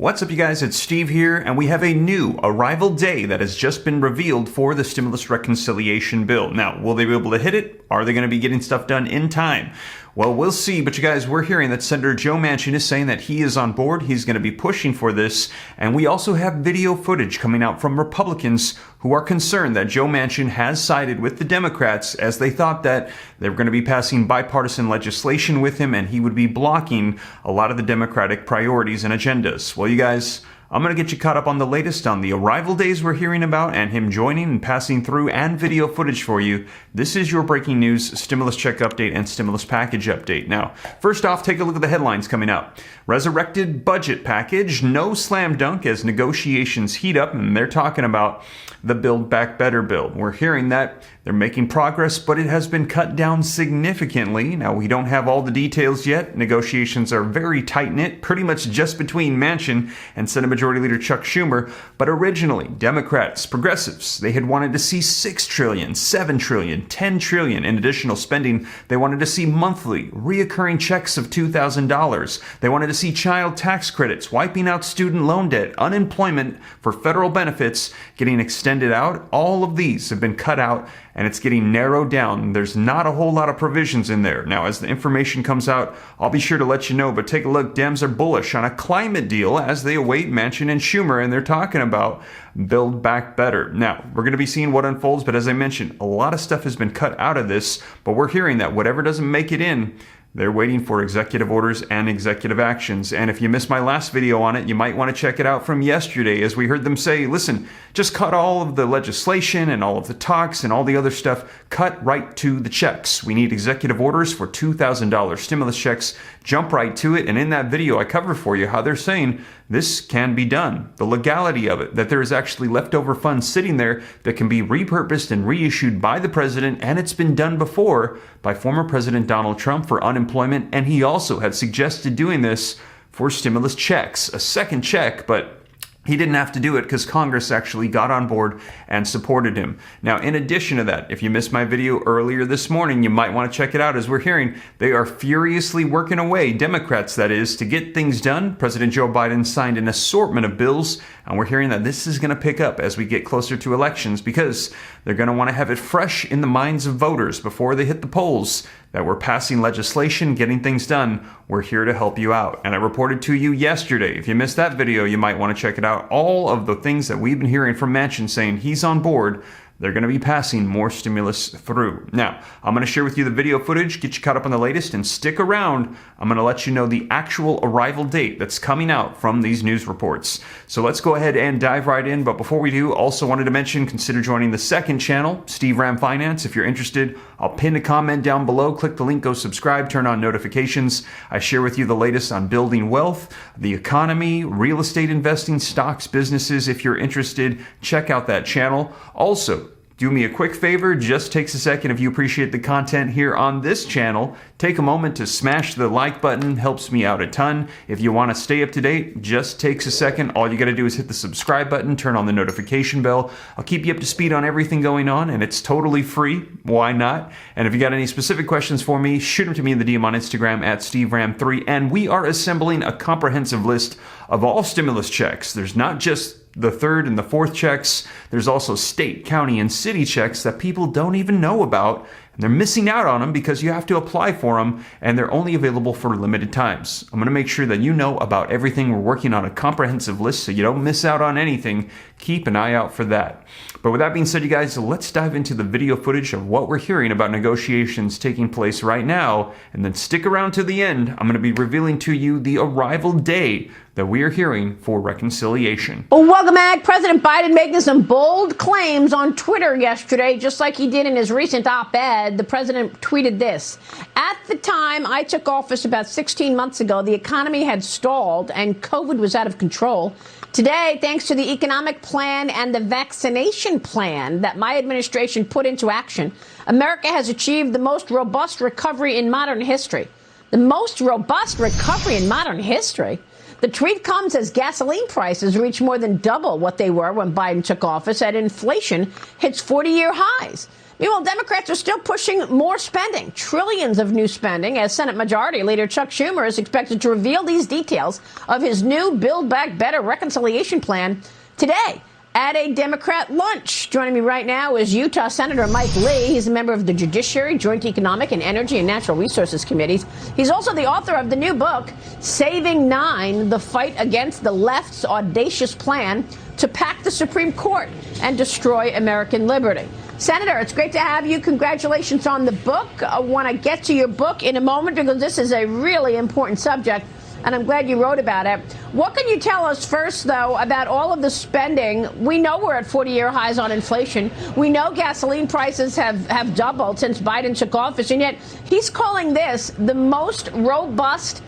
What's up, you guys? It's Steve here, and we have a new arrival day that has just been revealed for the stimulus reconciliation bill. Now, will they be able to hit it? Are they going to be getting stuff done in time? Well, we'll see, but you guys, we're hearing that Senator Joe Manchin is saying that he is on board. He's going to be pushing for this, and we also have video footage coming out from Republicans who are concerned that Joe Manchin has sided with the Democrats as they thought that they were going to be passing bipartisan legislation with him and he would be blocking a lot of the Democratic priorities and agendas. Well, you guys, I'm going to get you caught up on the latest on the arrival days we're hearing about and him joining and passing through and video footage for you. This is your breaking news stimulus check update and stimulus package update. Now, first off, take a look at the headlines coming out. Resurrected budget package, no slam dunk as negotiations heat up, and they're talking about the Build Back Better bill. We're hearing that they're making progress, but it has been cut down significantly. Now, we don't have all the details yet. Negotiations are very tight-knit, pretty much just between Manchin and Senate Majority Leader Chuck Schumer. But originally, Democrats, progressives, they had wanted to see $6 trillion, $7 trillion, $10 trillion in additional spending. They wanted to see monthly, reoccurring checks of $2,000. They wanted to see child tax credits, wiping out student loan debt, unemployment for federal benefits, getting extended out. All of these have been cut out, and it's getting narrowed down. There's not a whole lot of provisions in there. Now, as the information comes out, I'll be sure to let you know, but take a look. Dems are bullish on a climate deal as they await Manchin and Schumer, and they're talking about Build Back Better. Now, we're going to be seeing what unfolds, but as I mentioned, a lot of stuff has been cut out of this, but we're hearing that whatever doesn't make it in, they're waiting for executive orders and executive actions. And if you missed my last video on it, you might want to check it out from yesterday as we heard them say, listen, just cut all of the legislation and all of the talks and all the other stuff, cut right to the checks. We need executive orders for $2,000 stimulus checks. Jump right to it. And in that video, I cover for you how they're saying this can be done. The legality of it, that there is actually leftover funds sitting there that can be repurposed and reissued by the president. And it's been done before by former President Donald Trump for unemployment. And he also had suggested doing this for stimulus checks, a second check, but he didn't have to do it because Congress actually got on board and supported him. Now, in addition to that, if you missed my video earlier this morning, you might want to check it out. As we're hearing, they are furiously working away, Democrats that is, to get things done. President Joe Biden signed an assortment of bills, and we're hearing that this is going to pick up as we get closer to elections because they're going to want to have it fresh in the minds of voters before they hit the polls that we're passing legislation, getting things done. We're here to help you out. And I reported to you yesterday. If you missed that video, you might want to check it out. All of the things that we've been hearing from Manchin saying he's on board, they're going to be passing more stimulus through. Now, I'm going to share with you the video footage, get you caught up on the latest, and stick around. I'm going to let you know the actual arrival date that's coming out from these news reports. So let's go ahead and dive right in. But before we do, also wanted to mention, consider joining the second channel, Steve Ram Finance. If you're interested, I'll pin a comment down below. Click the link, go subscribe, turn on notifications. I share with you the latest on building wealth, the economy, real estate investing, stocks, businesses. If you're interested, check out that channel. Also, do me a quick favor, just takes a second if you appreciate the content here on this channel. Take a moment to smash the like button, helps me out a ton. If you want to stay up to date, just takes a second. All you got to do is hit the subscribe button, turn on the notification bell. I'll keep you up to speed on everything going on, and it's totally free. Why not? And if you got any specific questions for me, shoot them to me in the DM on Instagram at SteveRam3. And we are assembling a comprehensive list of all stimulus checks. There's not just the third and the fourth checks. There's also state, county, and city checks that people don't even know about. And they're missing out on them because you have to apply for them, and they're only available for limited times. I'm going to make sure that you know about everything. We're working on a comprehensive list so you don't miss out on anything. Keep an eye out for that. But with that being said, you guys, let's dive into the video footage of what we're hearing about negotiations taking place right now. And then stick around to the end. I'm going to be revealing to you the arrival day that we are hearing for reconciliation. Well, welcome back. President Biden making some bold claims on Twitter yesterday, just like he did in his recent op-ed. The president tweeted this: "At the time I took office about 16 months ago, the economy had stalled and COVID was out of control. Today, thanks to the economic plan and the vaccination plan that my administration put into action, America has achieved the most robust recovery in modern history." The most robust recovery in modern history? The tweet comes as gasoline prices reach more than double what they were when Biden took office, and inflation hits 40-year highs. Meanwhile, Democrats are still pushing more spending, trillions of new spending, as Senate Majority Leader Chuck Schumer is expected to reveal these details of his new Build Back Better reconciliation plan today at a Democrat lunch. Joining me right now is Utah Senator Mike Lee. He's a member of the Judiciary, Joint Economic and Energy and Natural Resources Committees. He's also the author of the new book, Saving Nine, The Fight Against the Left's Audacious Plan to Pack the Supreme Court and Destroy American Liberty. Senator, it's great to have you. Congratulations on the book. I want to get to your book in a moment because this is a really important subject, and I'm glad you wrote about it. What can you tell us first, though, about all of the spending? We know we're at 40-year highs on inflation. We know gasoline prices have doubled since Biden took office, and yet he's calling this the most robust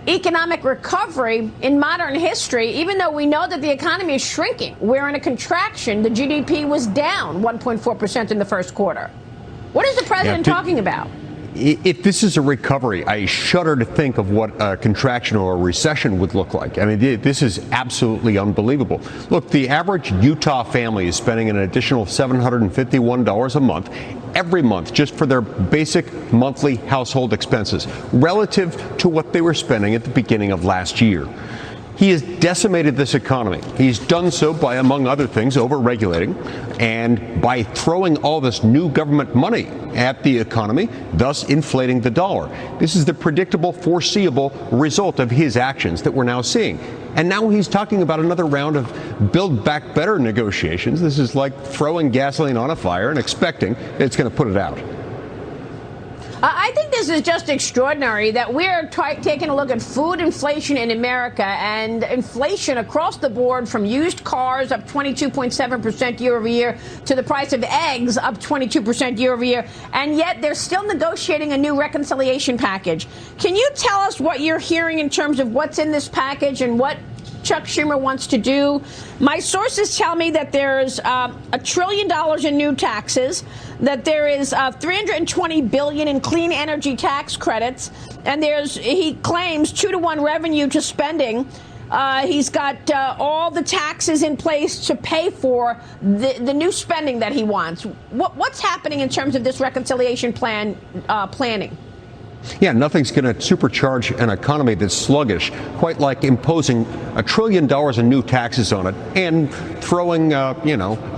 economic recovery in modern history, even though we know that the economy is shrinking. We're in a contraction. The GDP was down 1.4% in the first quarter. What is the president talking about? If this is a recovery, I shudder to think of what a contraction or a recession would look like. I mean, this is absolutely unbelievable. Look, the average Utah family is spending an additional $751 a month every month just for their basic monthly household expenses relative to what they were spending at the beginning of last year. He has decimated this economy. He's done so by, among other things, over-regulating and by throwing all this new government money at the economy, thus inflating the dollar. This is the predictable, foreseeable result of his actions that we're now seeing. And now he's talking about another round of Build Back Better negotiations. This is like throwing gasoline on a fire and expecting it's going to put it out. I think this is just extraordinary that we're taking a look at food inflation in America and inflation across the board, from used cars up 22.7% year over year to the price of eggs up 22% year over year. And yet they're still negotiating a new reconciliation package. Can you tell us what you're hearing in terms of what's in this package and what Chuck Schumer wants to do? My sources tell me that there's $1 trillion in new taxes, that there is $320 billion in clean energy tax credits, and he claims 2-to-1 revenue to spending. He's got all the taxes in place to pay for the new spending that he wants. What's happening in terms of this reconciliation plan planning? Yeah, nothing's going to supercharge an economy that's sluggish, quite like imposing $1 trillion in new taxes on it and throwing, a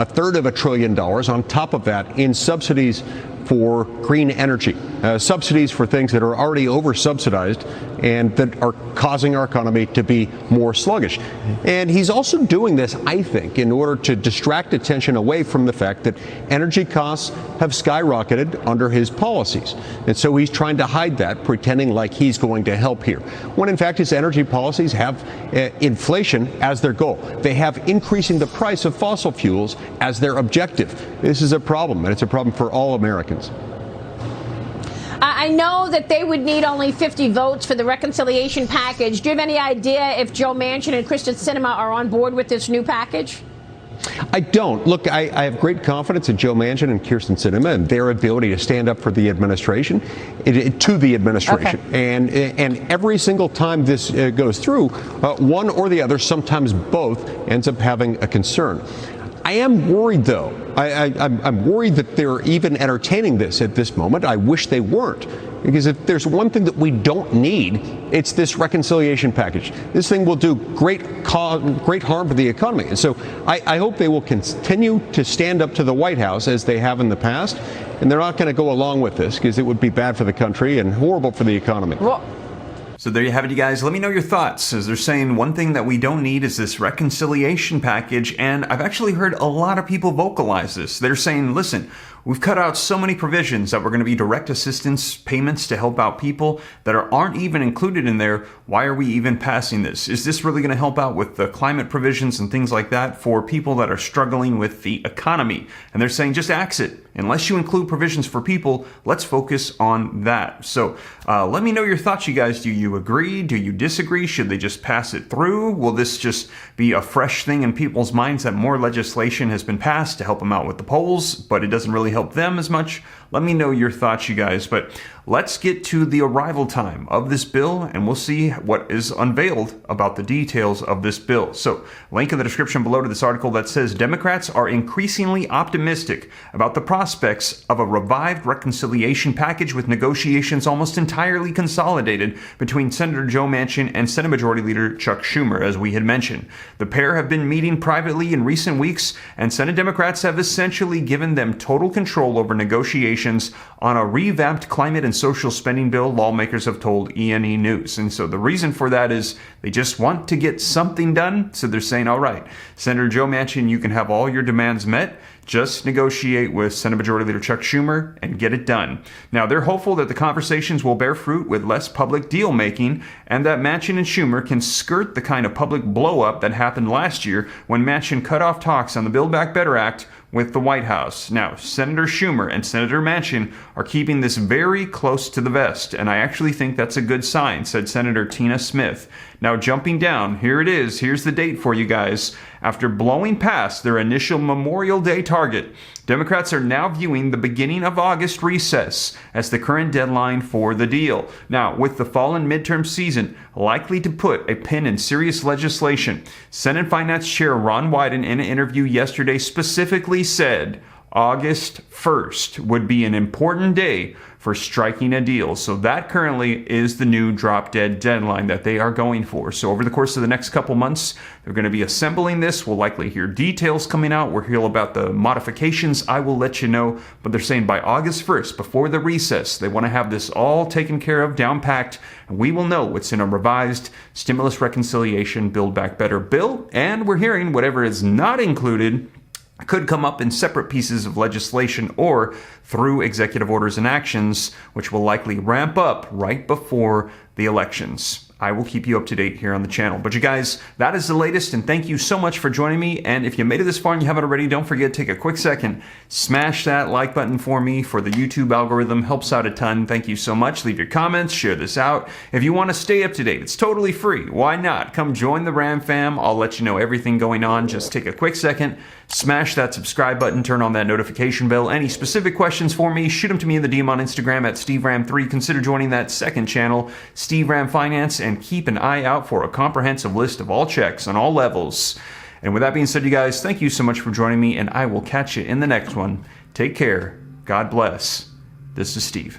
third of $1 trillion on top of that in subsidies for green energy, subsidies for things that are already over-subsidized and that are causing our economy to be more sluggish. And he's also doing this, I think, in order to distract attention away from the fact that energy costs have skyrocketed under his policies. And so he's trying to hide that, pretending like he's going to help here, when in fact his energy policies have inflation as their goal. They have increasing the price of fossil fuels as their objective. This is a problem, and it's a problem for all Americans. I know that they would need only 50 votes for the reconciliation package. Do you have any idea if Joe Manchin and Kyrsten Sinema are on board with this new package? I don't. Look, I have great confidence in Joe Manchin and Kyrsten Sinema and their ability to stand up for the administration, to the administration. Okay. And every single time this goes through, one or the other, sometimes both, ends up having a concern. I am worried, though. I'm worried that they're even entertaining this at this moment. I wish they weren't. Because if there's one thing that we don't need, it's this reconciliation package. This thing will do great harm to the economy. And so I hope they will continue to stand up to the White House as they have in the past. And they're not going to go along with this because it would be bad for the country and horrible for the economy. Well, so there you have it, you guys. Let me know your thoughts, as they're saying one thing that we don't need is this reconciliation package. And I've actually heard a lot of people vocalize this. They're saying, listen, we've cut out so many provisions that were going to be direct assistance payments to help out people that aren't even included in there. Why are we even passing this? Is this really going to help out with the climate provisions and things like that for people that are struggling with the economy? And they're saying just axe it. Unless you include provisions for people, let's focus on that. So let me know your thoughts, you guys. Do you agree? Do you disagree? Should they just pass it through? Will this just be a fresh thing in people's minds that more legislation has been passed to help them out with the polls, but it doesn't really help them as much? Let me know your thoughts, you guys. But let's get to the arrival time of this bill, and we'll see what is unveiled about the details of this bill. So, link in the description below to this article that says Democrats are increasingly optimistic about the prospects of a revived reconciliation package with negotiations almost entirely consolidated between Senator Joe Manchin and Senate Majority Leader Chuck Schumer, as we had mentioned. The pair have been meeting privately in recent weeks, and Senate Democrats have essentially given them total control over negotiations on a revamped climate and social spending bill, lawmakers have told E&E News. And so the reason for that is they just want to get something done. So they're saying, all right, Senator Joe Manchin, you can have all your demands met. Just negotiate with Senate Majority Leader Chuck Schumer and get it done. Now, they're hopeful that the conversations will bear fruit with less public deal making and that Manchin and Schumer can skirt the kind of public blow-up that happened last year when Manchin cut off talks on the Build Back Better Act with the White House. Now, Senator Schumer and Senator Manchin are keeping this very close to the vest, and I actually think that's a good sign, said Senator Tina Smith. Now, jumping down, here it is. Here's the date for you guys. After blowing past their initial Memorial Day target, Democrats are now viewing the beginning of August recess as the current deadline for the deal. Now, with the fall and midterm season likely to put a pin in serious legislation, Senate Finance Chair Ron Wyden in an interview yesterday specifically said August 1st would be an important day for striking a deal. So that currently is the new drop dead deadline that they are going for. So over the course of the next couple months, they're going to be assembling this. We'll likely hear details coming out. We'll hear about the modifications. I will let you know. But they're saying by August 1st, before the recess, they want to have this all taken care of, down packed, and we will know what's in a revised stimulus reconciliation Build Back Better bill. And we're hearing whatever is not included could come up in separate pieces of legislation or through executive orders and actions, which will likely ramp up right before the elections. I will keep you up to date here on the channel. But you guys, that is the latest, and thank you so much for joining me. And if you made it this far and you haven't already, don't forget to take a quick second, smash that like button for me for the YouTube algorithm. Helps out a ton. Thank you so much. Leave your comments, share this out. If you want to stay up to date, it's totally free. Why not? Come join the Ram fam. I'll let you know everything going on. Just take a quick second, smash that subscribe button, turn on that notification bell. Any specific questions for me, shoot them to me in the DM on Instagram at SteveRam3. Consider joining that second channel, Steve Ram Finance, and keep an eye out for a comprehensive list of all checks on all levels. And with that being said, you guys, thank you so much for joining me, and I will catch you in the next one. Take care. God bless. This is Steve.